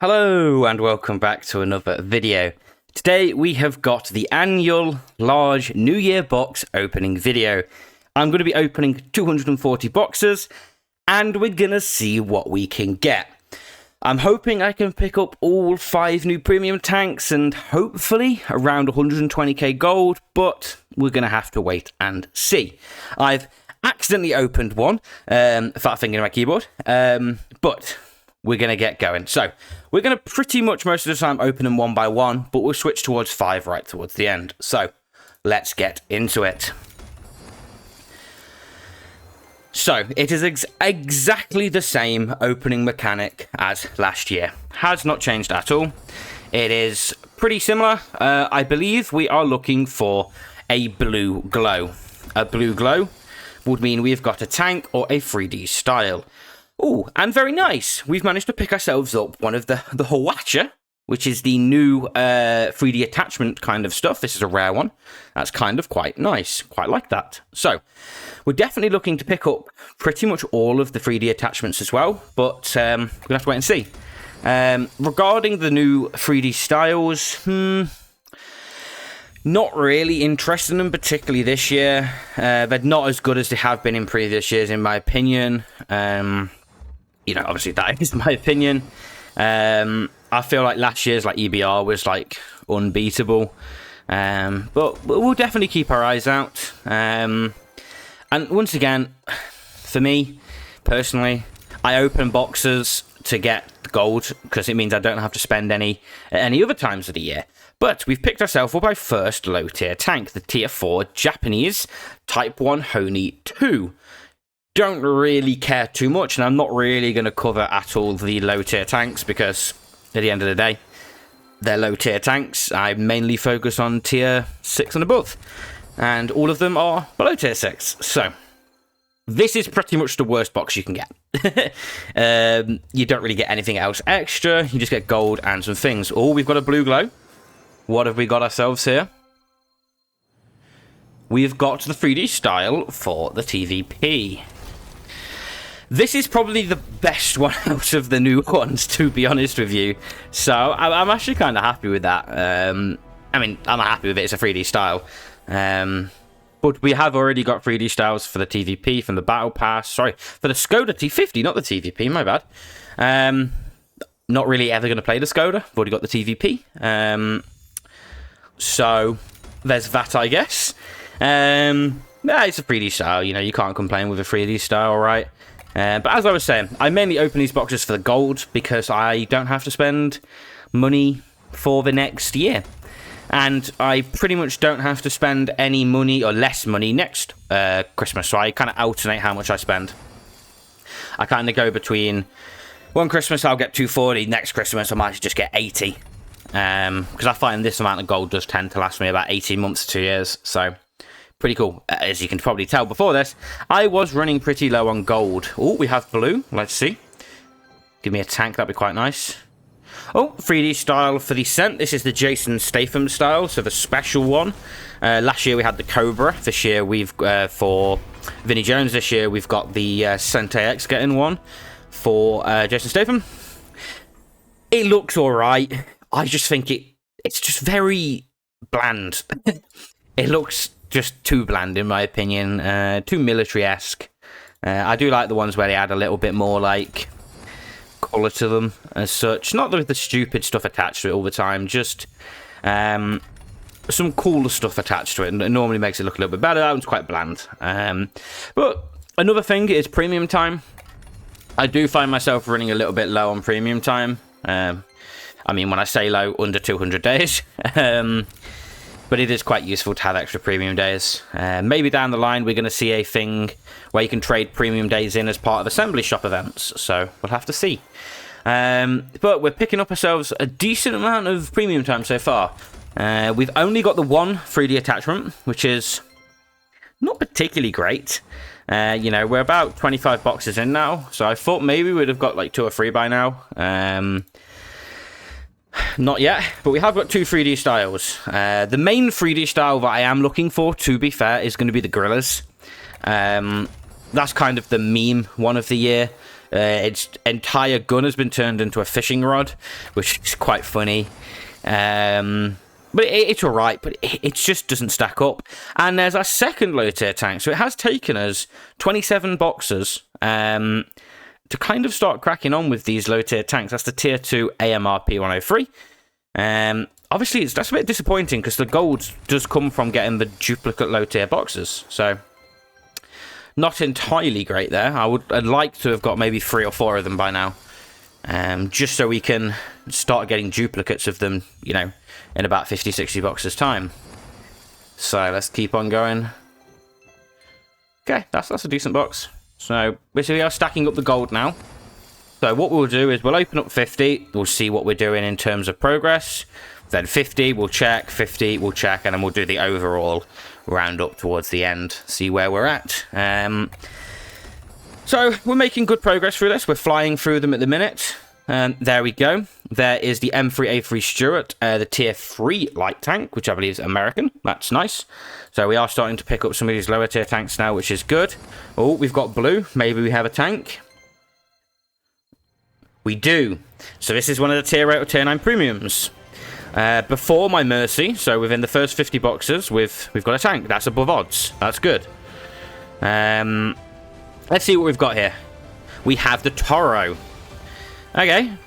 Hello and welcome back to another video. Today we have got the annual large New Year box opening video. I'm going to be opening 240 boxes and we're going to see what we can get. I'm hoping I can pick up all 5 new premium tanks and hopefully around 120k gold, but we're going to have to wait and see. I've accidentally opened one, fat finger in my keyboard, but we're going to get going. So, we're going to pretty much most of the time open them one by one, but we'll switch towards 5 right towards the end. So, let's get into it. So, it is exactly the same opening mechanic as last year. Has not changed at all. It is pretty similar. I believe we are looking for a blue glow. A blue glow would mean we've got a tank or a 3D style. Oh, and very nice. We've managed to pick ourselves up one of the Hawatcher, which is the new 3D attachment kind of stuff. This is a rare one. That's kind of quite nice. Quite like that. So, we're definitely looking to pick up pretty much all of the 3D attachments as well, but we're going to have to wait and see. Regarding the new 3D styles, not really interested in them, particularly this year. They're not as good as they have been in previous years, in my opinion. You know, obviously that is my opinion. I feel like last year's EBR was unbeatable. But we'll definitely keep our eyes out. And once again, for me, personally, I open boxes to get gold because it means I don't have to spend any other times of the year. But we've picked ourselves up our first low tier tank, the tier 4 Japanese Type 1 Honi 2. Don't really care too much, and I'm not really going to cover at all the low tier tanks because at the end of the day, they're low tier tanks. I mainly focus on tier 6 and above, and all of them are below tier 6. So, this is pretty much the worst box you can get. You don't really get anything else extra, you just get gold and some things. Oh, we've got a blue glow. What have we got ourselves here? We've got the 3D style for the TVP. This is probably the best one out of the new ones, to be honest with you. So, I'm actually kind of happy with that. I mean, I'm happy with it. It's a 3D style. But we have already got 3D styles for the TVP from the Battle Pass. Sorry, for the Skoda T50, not the TVP, my bad. Not really ever going to play the Skoda. I've already got the TVP. So, there's that, I guess. Yeah, it's a 3D style. You know, you can't complain with a 3D style, right? But as I was saying, I mainly open these boxes for the gold because I don't have to spend money for the next year. And I pretty much don't have to spend any money or less money next Christmas. So I kind of alternate how much I spend. I kind of go between one Christmas I'll get 240, next Christmas I might just get 80. Because I find this amount of gold does tend to last me about 18 months to 2 years. So, pretty cool. As you can probably tell before this, I was running pretty low on gold. Oh, we have blue. Let's see. Give me a tank. That'd be quite nice. Oh, 3D style for the Scent. This is the Jason Statham style, so the special one. Last year we had the Cobra. This year we've, for Vinnie Jones, this year we've got the Scent AX getting one for Jason Statham. It looks alright. I just think it's just very bland. It looks just too bland, in my opinion. Too military-esque. I do like the ones where they add a little bit more, colour to them as such. Not the stupid stuff attached to it all the time, just some cooler stuff attached to it. And it normally makes it look a little bit better. That one's quite bland. But another thing is premium time. I do find myself running a little bit low on premium time. I mean, when I say low, under 200 days. But it is quite useful to have extra premium days. Maybe down the line we're going to see a thing where you can trade premium days in as part of assembly shop events. So we'll have to see. But we're picking up ourselves a decent amount of premium time so far. We've only got the one 3D attachment, which is not particularly great. You know, we're about 25 boxes in now. So I thought maybe we'd have got 2 or 3 by now. Not yet, but we have got 2 3D styles. The main 3D style that I am looking for, to be fair, is going to be the Gorillas. That's kind of the meme one of the year. Its entire gun has been turned into a fishing rod, which is quite funny. But it's alright, but it just doesn't stack up. And there's our second low tier tank. So it has taken us 27 boxes to kind of start cracking on with these low tier tanks. That's the tier 2 AMR P103. Obviously, that's a bit disappointing because the gold does come from getting the duplicate low tier boxes. So not entirely great there. I'd like to have got maybe 3 or 4 of them by now. Just so we can start getting duplicates of them, you know, in about 50, 60 boxes time. So let's keep on going. Okay, that's a decent box. So basically we are stacking up the gold now. So what we'll do is we'll open up 50, we'll see what we're doing in terms of progress. Then 50, we'll check, 50, we'll check, and then we'll do the overall round up towards the end, see where we're at. So we're making good progress through this. We're flying through them at the minute. There we go. There is the M3A3 Stuart, the tier 3 light tank, which I believe is American. That's nice. So we are starting to pick up some of these lower tier tanks now, which is good. Oh, we've got blue. Maybe we have a tank. We do. So this is one of the tier 8 or tier 9 premiums. Before my Mercy, so within the first 50 boxes, we've got a tank. That's above odds. That's good. Let's see what we've got here. We have the Torro. Okay.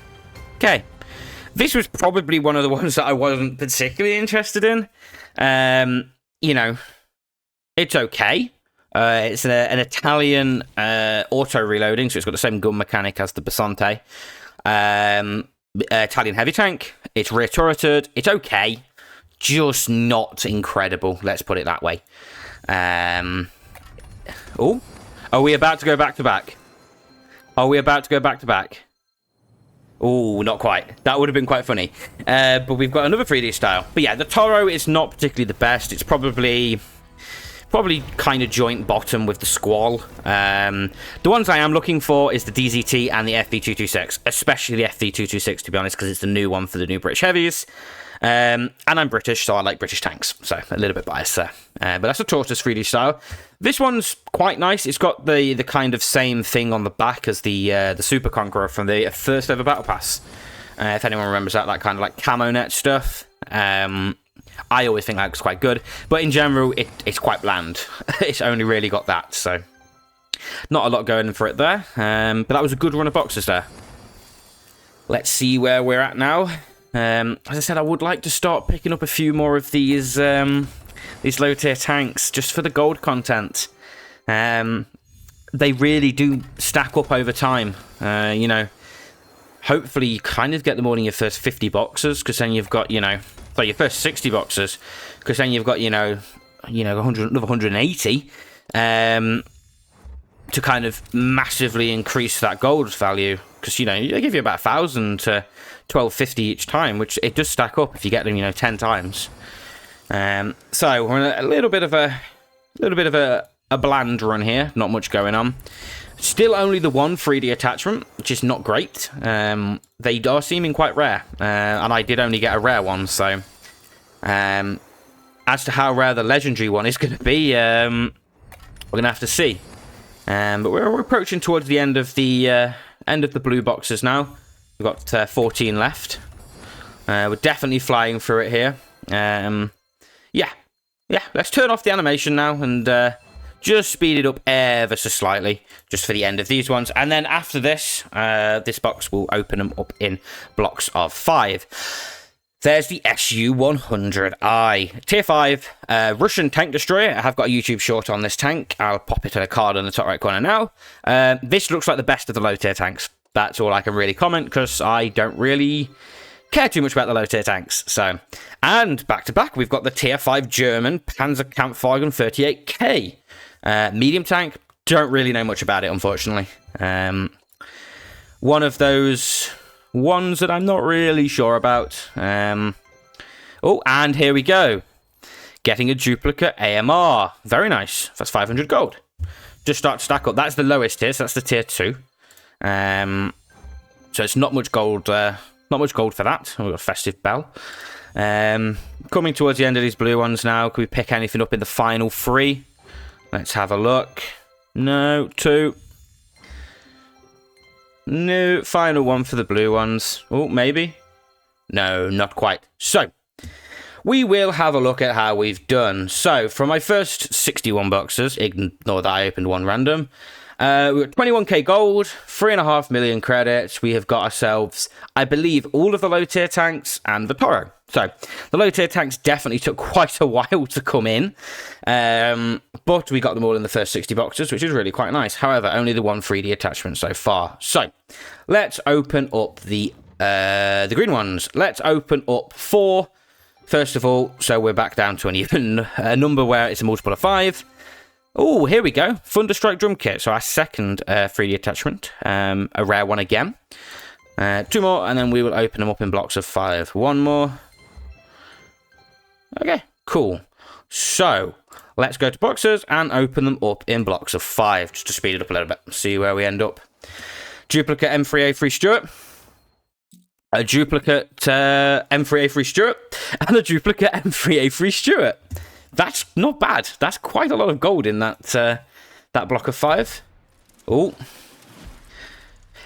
This was probably one of the ones that I wasn't particularly interested in. You know, it's okay. It's an Italian auto reloading, so it's got the same gun mechanic as the Basante. Italian heavy tank. It's rear turreted. It's okay. Just not incredible. Let's put it that way. Oh. Are we about to go back to back? Are we about to go back to back? Oh, not quite. That would have been quite funny. But we've got another 3D style. But yeah, the Torro is not particularly the best. It's probably kind of joint bottom with the Squall. The ones I am looking for is the DZT and the FV226, especially the FV226, to be honest, because it's the new one for the new British heavies. And I'm British, so I like British tanks, so a little bit biased there. But that's a Tortoise 3D style. This one's quite nice. It's got the kind of same thing on the back as the Super Conqueror from the first ever Battle Pass. If anyone remembers that kind of like camo net stuff. I always think that looks quite good, but in general, it's quite bland. It's only really got that, so not a lot going for it there. But that was a good run of boxes there. Let's see where we're at now. As I said, I would like to start picking up a few more of these low tier tanks just for the gold content. They really do stack up over time. You know, hopefully you kind of get them all in your first 50 boxes, because then you've got, you know, so your first 60 boxes, because then you've got, you know, 100, another 180 to kind of massively increase that gold value, because, you know, they give you about 1,000 to 1,250 each time, which it does stack up if you get them, you know, 10 times. So we're in a little bit of a bland run here, not much going on. Still only the one 3D attachment, which is not great. They are seeming quite rare, and I did only get a rare one, so as to how rare the legendary one is going to be, we're going to have to see. But we're approaching towards the end of the blue boxes now. We've got 14 left. We're definitely flying through it here. Yeah, let's turn off the animation now and just speed it up ever so slightly, just for the end of these ones. And then after this, this box will open them up in blocks of 5. There's the SU-100I. Tier 5 Russian tank destroyer. I have got a YouTube short on this tank. I'll pop it in a card in the top right corner now. This looks like the best of the low tier tanks. That's all I can really comment, because I don't really care too much about the low tier tanks. So, and back to back, we've got the tier 5 German Panzerkampfwagen 38K. Medium tank, don't really know much about it, unfortunately. One of those ones that I'm not really sure about. Oh, and here we go. Getting a duplicate AMR. Very nice. That's 500 gold. Just start to stack up. That's the lowest tier, so that's the tier 2. So it's not much gold. Not much gold for that. We've got a festive bell. Coming towards the end of these blue ones now. Can we pick anything up in the final 3? Let's have a look. No, 2. No, final one for the blue ones. Oh, maybe? No, not quite. So, we will have a look at how we've done. So, from my first 61 boxes, ignore that I opened one random, we got 21k gold, 3.5 million credits. We have got ourselves, I believe, all of the low tier tanks and the Torro. So, the low tier tanks definitely took quite a while to come in, but we got them all in the first 60 boxes, which is really quite nice. However, only the one 3D attachment so far. So, let's open up the green ones. Let's open up 4. First of all, so we're back down to an even number where it's a multiple of 5. Oh, here we go. Thunderstrike drum kit. So our second 3D attachment. A rare one again. 2 more, and then we will open them up in blocks of 5. 1 more. Okay, cool. So, let's go to boxes and open them up in blocks of 5, just to speed it up a little bit. See where we end up. Duplicate M3A3 Stuart. A duplicate M3A3 Stuart. And a duplicate M3A3 Stuart. That's not bad. That's quite a lot of gold in that that block of 5. Oh.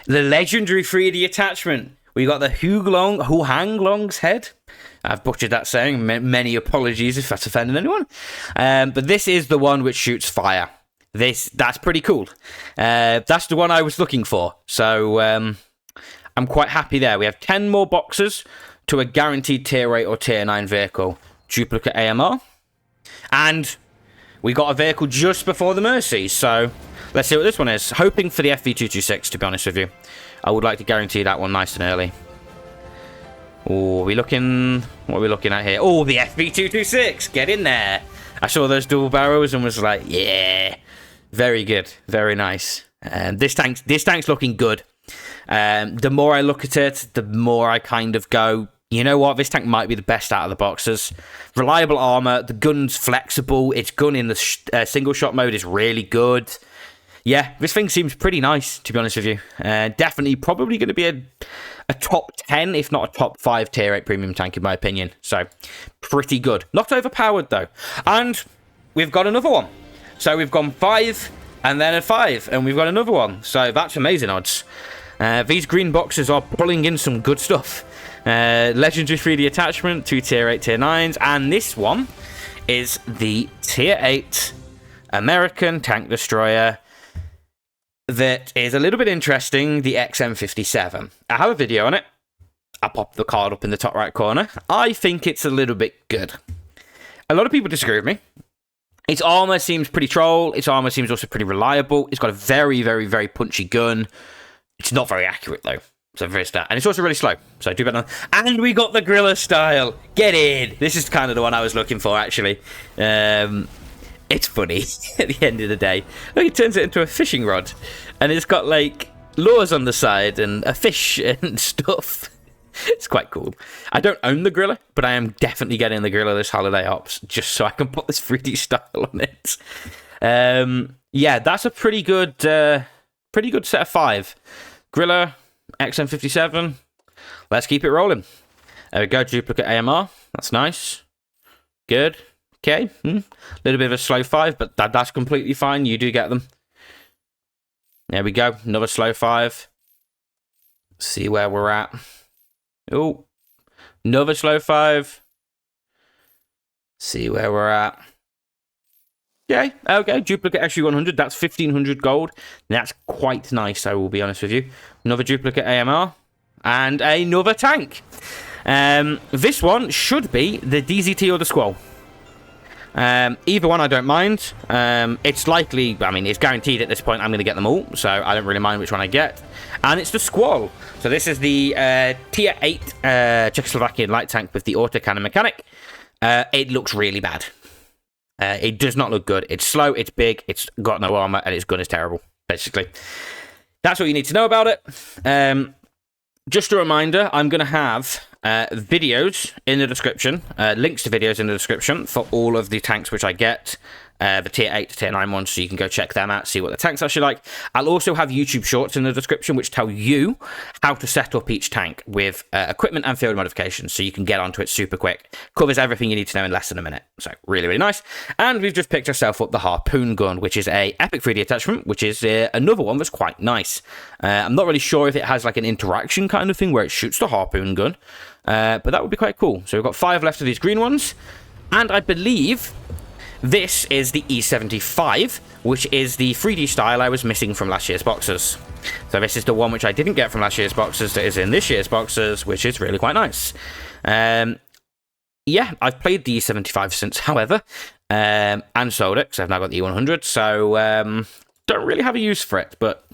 The legendary 3D attachment. We got the Huhanglong's head. I've butchered that saying. Many apologies if that's offended anyone. But this is the one which shoots fire. That's pretty cool. That's the one I was looking for. So I'm quite happy there. We have 10 more boxes to a guaranteed tier 8 or tier 9 vehicle. Duplicate AMR. And we got a vehicle just before the Mercies. So let's see what this one is. Hoping for the FV226, to be honest with you. I would like to guarantee that one nice and early. Oh, what are we looking at here? Oh, the FV226. Get in there. I saw those dual barrels and was like, yeah. Very good. Very nice. This tank's looking good. The more I look at it, the more I kind of go, you know what? This tank might be the best out of the boxes. Reliable armor. The gun's flexible. Its gun in the single shot mode is really good. Yeah, this thing seems pretty nice, to be honest with you. Definitely probably going to be a top 10, if not a top 5 tier 8 premium tank, in my opinion. So, pretty good. Not overpowered, though. And we've got another one. So, we've gone 5, and then a 5, and we've got another one. So, that's amazing odds. These green boxes are pulling in some good stuff. Legendary 3D attachment, 2 tier 8, tier 9s, and this one is the tier 8 American tank destroyer that is a little bit interesting, the XM57. I have a video on it. I'll pop the card up in the top right corner. I think it's a little bit good. A lot of people disagree with me. Its armor seems pretty troll. Its armor seems also pretty reliable. It's got a very, very, very punchy gun. It's not very accurate, though. So very stat. And it's also really slow. So do better. And we got the Gorilla style. Get in. This is kind of the one I was looking for, actually. It's funny at the end of the day. Look, it turns it into a fishing rod. And it's got, like, lures on the side and a fish and stuff. It's quite cool. I don't own the Gorilla, but I am definitely getting the Gorilla this holiday ops, just so I can put this 3D style on it. Yeah, that's a pretty good set of 5. Gorilla, XM57. Let's keep it rolling. There we go, duplicate AMR. That's nice. Good. Okay, little bit of a slow 5, but that's completely fine. You do get them. There we go, another slow 5. See where we're at. Oh, another slow 5. See where we're at. Okay, duplicate SU100. That's 1500 gold. That's quite nice, I will be honest with you. Another duplicate AMR. And another tank. This one should be the DZT or the Squall. Either one I don't mind. It's likely, I mean, it's guaranteed at this point I'm going to get them all, so I don't really mind which one I get. And it's the Squall. So this is the tier 8 Czechoslovakian light tank with the autocannon mechanic. It looks really bad. It does not look good. It's slow, it's big, it's got no armor, and its gun is terrible, basically. That's what you need to know about it. Just a reminder, I'm going to have videos in the description, links to videos in the description for all of the tanks which I get the tier 8 to tier 9 ones, so you can go check them out, see what the tank's actually like. I'll also have YouTube shorts in the description which tell you how to set up each tank with equipment and field modifications, so you can get onto it super quick. Covers everything you need to know in less than a minute, so really, really nice. And we've just picked ourselves up the harpoon gun, which is a epic 3D attachment, which is another one that's quite nice. I'm not really sure if it has like an interaction kind of thing where it shoots the harpoon gun, but that would be quite cool. So we've got 5 left of these green ones, and I believe this is the E75, which is the 3D style I was missing from last year's boxes. So this is the one which I didn't get from last year's boxes that is in this year's boxes, which is really quite nice. Yeah, I've played the E75 since, however, and sold it, because I've now got the E100, so don't really have a use for it, but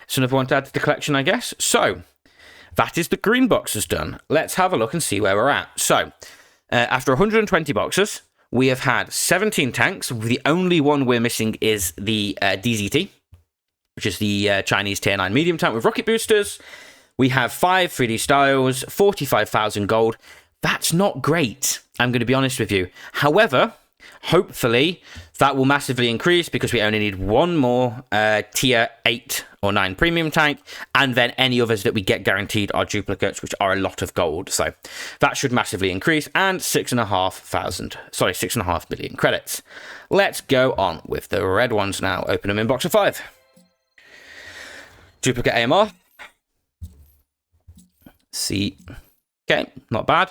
it's another one to add to the collection, I guess. So, that is the green boxes done. Let's have a look and see where we're at. So, after 120 boxes, we have had 17 tanks. The only one we're missing is the DZT, which is the Chinese tier 9 medium tank with rocket boosters. We have 5 3D styles, 45,000 gold. That's not great, I'm going to be honest with you. However, hopefully that will massively increase because we only need one more tier 8 or 9 premium tank, and then any others that we get guaranteed are duplicates, which are a lot of gold. So that should massively increase, and 6.5 million credits. Let's go on with the red ones now. Open them in box of 5. Duplicate AMR. See. Okay, not bad.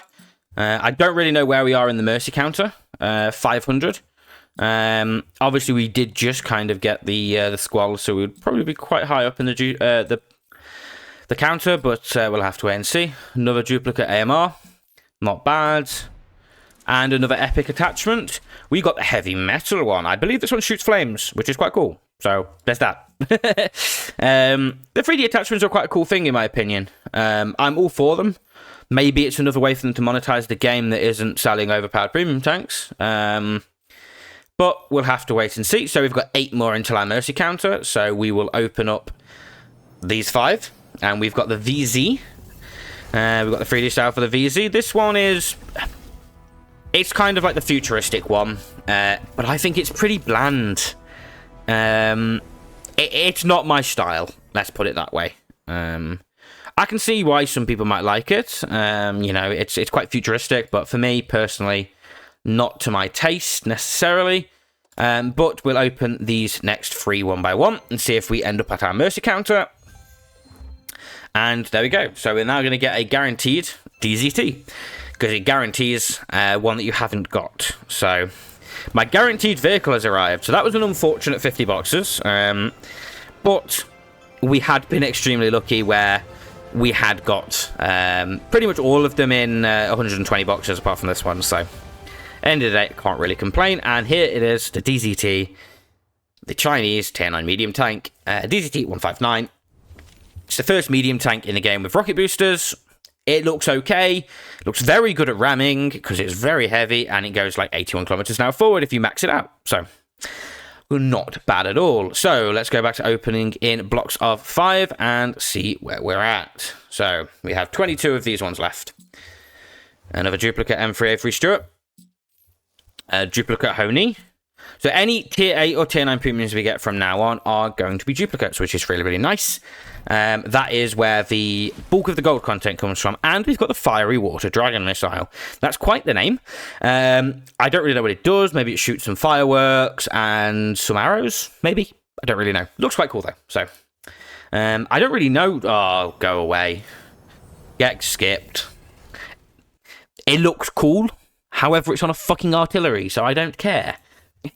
I don't really know where we are in the mercy counter. 500. Obviously we did just kind of get the Squall, so we'd probably be quite high up in the counter, but we'll have to wait and see. Another duplicate AMR, not bad. And another epic attachment. We got the heavy metal one. I believe this one shoots flames, which is quite cool. So there's that. The 3D attachments are quite a cool thing in my opinion. I'm all for them. Maybe it's another way for them to monetize the game that isn't selling overpowered premium tanks. But we'll have to wait and see. So we've got 8 more until our mercy counter. So we will open up these 5. And we've got the VZ. We've got the 3D style for the VZ. This one is... It's kind of like the futuristic one. But I think it's pretty bland. It's not my style. Let's put it that way. I can see why some people might like it. You know, it's quite futuristic. But for me, personally... Not to my taste, necessarily. But we'll open these next 3 one by one and see if we end up at our mercy counter. And there we go. So we're now going to get a guaranteed DZT. Because it guarantees one that you haven't got. So my guaranteed vehicle has arrived. So that was an unfortunate 50 boxes. But we had been extremely lucky where we had got pretty much all of them in 120 boxes apart from this one. So... End of the day, can't really complain. And here it is, the DZT, the Chinese tier 9 medium tank, DZT 159. It's the first medium tank in the game with rocket boosters. It looks okay. Looks very good at ramming because it's very heavy and it goes like 81 kilometers an hour forward if you max it out. So, not bad at all. So, let's go back to opening in blocks of 5 and see where we're at. So, we have 22 of these ones left. Another duplicate M3A3 Stuart. Duplicate Honey. So any tier 8 or tier 9 premiums we get from now on are going to be duplicates, which is really, really nice. That is where the bulk of the gold content comes from. And we've got the Fiery Water Dragon Missile. That's quite the name. I don't really know what it does. Maybe it shoots some fireworks and some arrows, maybe. I don't really know. Looks quite cool, though. So, I don't really know. Oh, go away. Get skipped. It looks cool. However, it's on a fucking artillery, so I don't care.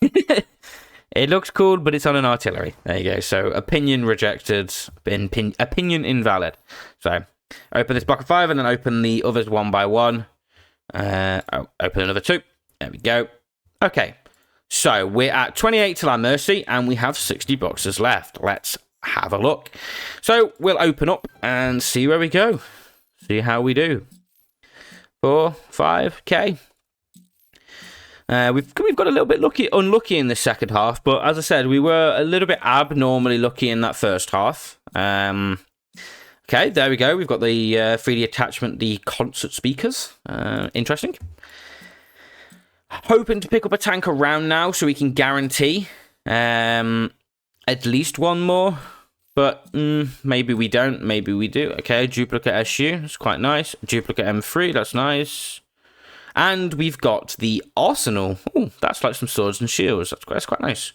It looks cool, but it's on an artillery. There you go. So, opinion rejected. Opinion invalid. So, open this block of 5 and then open the others one by one. Open another 2. There we go. Okay. So, we're at 28 till our mercy, and we have 60 boxes left. Let's have a look. So, we'll open up and see where we go. See how we do. 4, 5k. We've got a little bit unlucky in the second half, but as I said, we were a little bit abnormally lucky in that first half. Okay, there we go. We've got the 3D attachment, the concert speakers. Interesting. Hoping to pick up a tank around now so we can guarantee at least one more. But maybe we don't. Maybe we do. Okay, duplicate SU. That's quite nice. Duplicate M3. That's nice. And we've got the Arsenal. Oh, that's like some swords and shields. That's quite nice.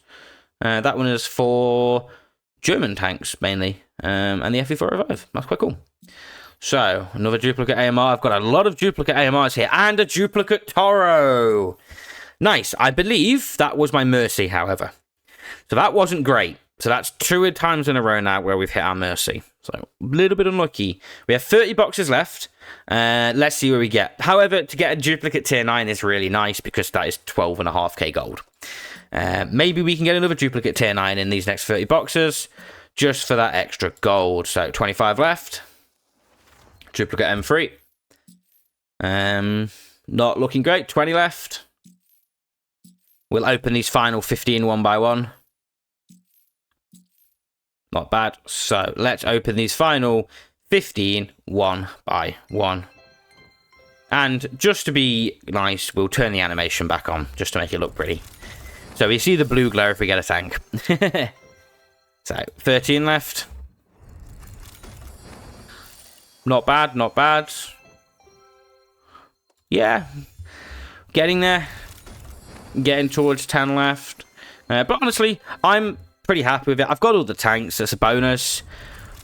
That one is for German tanks, mainly. And the FV405. That's quite cool. So, another duplicate AMR. I've got a lot of duplicate AMRs here. And a duplicate Torro. Nice. I believe that was my Mercy, however. So that wasn't great. So that's 2 times in a row now where we've hit our Mercy. So, a little bit unlucky. We have 30 boxes left. Let's see where we get. However, to get a duplicate tier 9 is really nice because that is 12.5k gold. Maybe we can get another duplicate tier 9 in these next 30 boxes just for that extra gold. So, 25 left. Duplicate M3. Not looking great. 20 left. We'll open these final 15 one by one. Not bad. So let's open these final 15 one by one. And just to be nice, we'll turn the animation back on just to make it look pretty. So we see the blue glow if we get a tank. So 13 left. Not bad, not bad. Yeah. Getting there. Getting towards 10 left. But honestly, I'm pretty happy with it. I've got all the tanks. That's a bonus.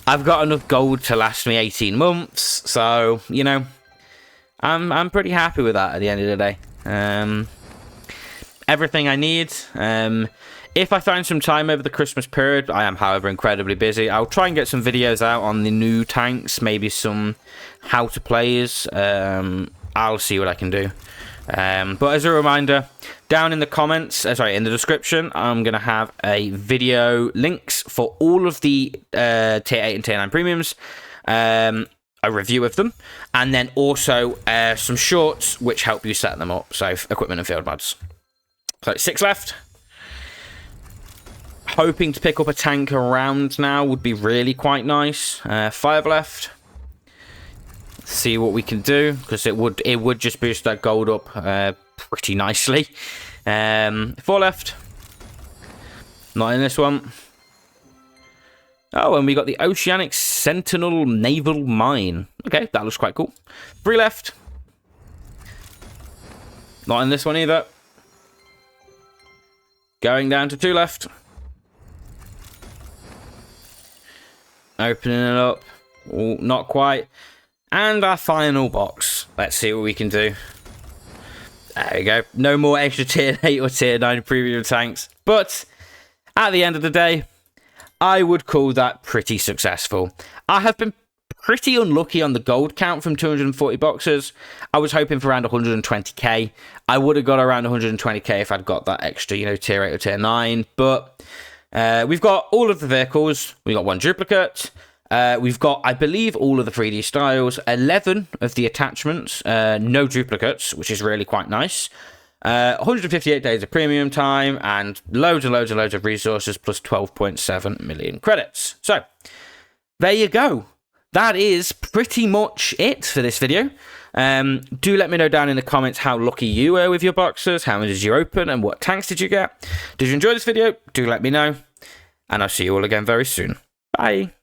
I've got enough gold to last me 18 months. So, you know, I'm pretty happy with that at the end of the day. Everything I need. If I find some time over the Christmas period, I am, however, incredibly busy. I'll try and get some videos out on the new tanks, maybe some how-to-plays. I'll see what I can do. But as a reminder, down in the comments, in the description, I'm going to have a video links for all of the tier 8 and tier 9 premiums, a review of them, and then also some shorts which help you set them up, so equipment and field mods. So 6 left. Hoping to pick up a tank around now would be really quite nice. 5 left. See what we can do, because it would just boost that gold up pretty nicely. 4 left. Not in this one. Oh, and we got the Oceanic Sentinel Naval Mine. Okay, that looks quite cool. 3 left. Not in this one either. Going down to 2 left. Opening it up. Oh, not quite. And our final box. Let's see what we can do. There we go. No more extra tier 8 or tier 9 premium tanks. But at the end of the day, I would call that pretty successful. I have been pretty unlucky on the gold count from 240 boxes. I was hoping for around 120k. I would have got around 120k if I'd got that extra, you know, tier 8 or tier 9. But we've got all of the vehicles. We got 1 duplicate. We've got, I believe, all of the 3D styles, 11 of the attachments, no duplicates, which is really quite nice. 158 days of premium time, and loads and loads and loads of resources, plus 12.7 million credits. So, there you go. That is pretty much it for this video. Do let me know down in the comments how lucky you were with your boxes, how many did you open, and what tanks did you get. Did you enjoy this video? Do let me know, and I'll see you all again very soon. Bye.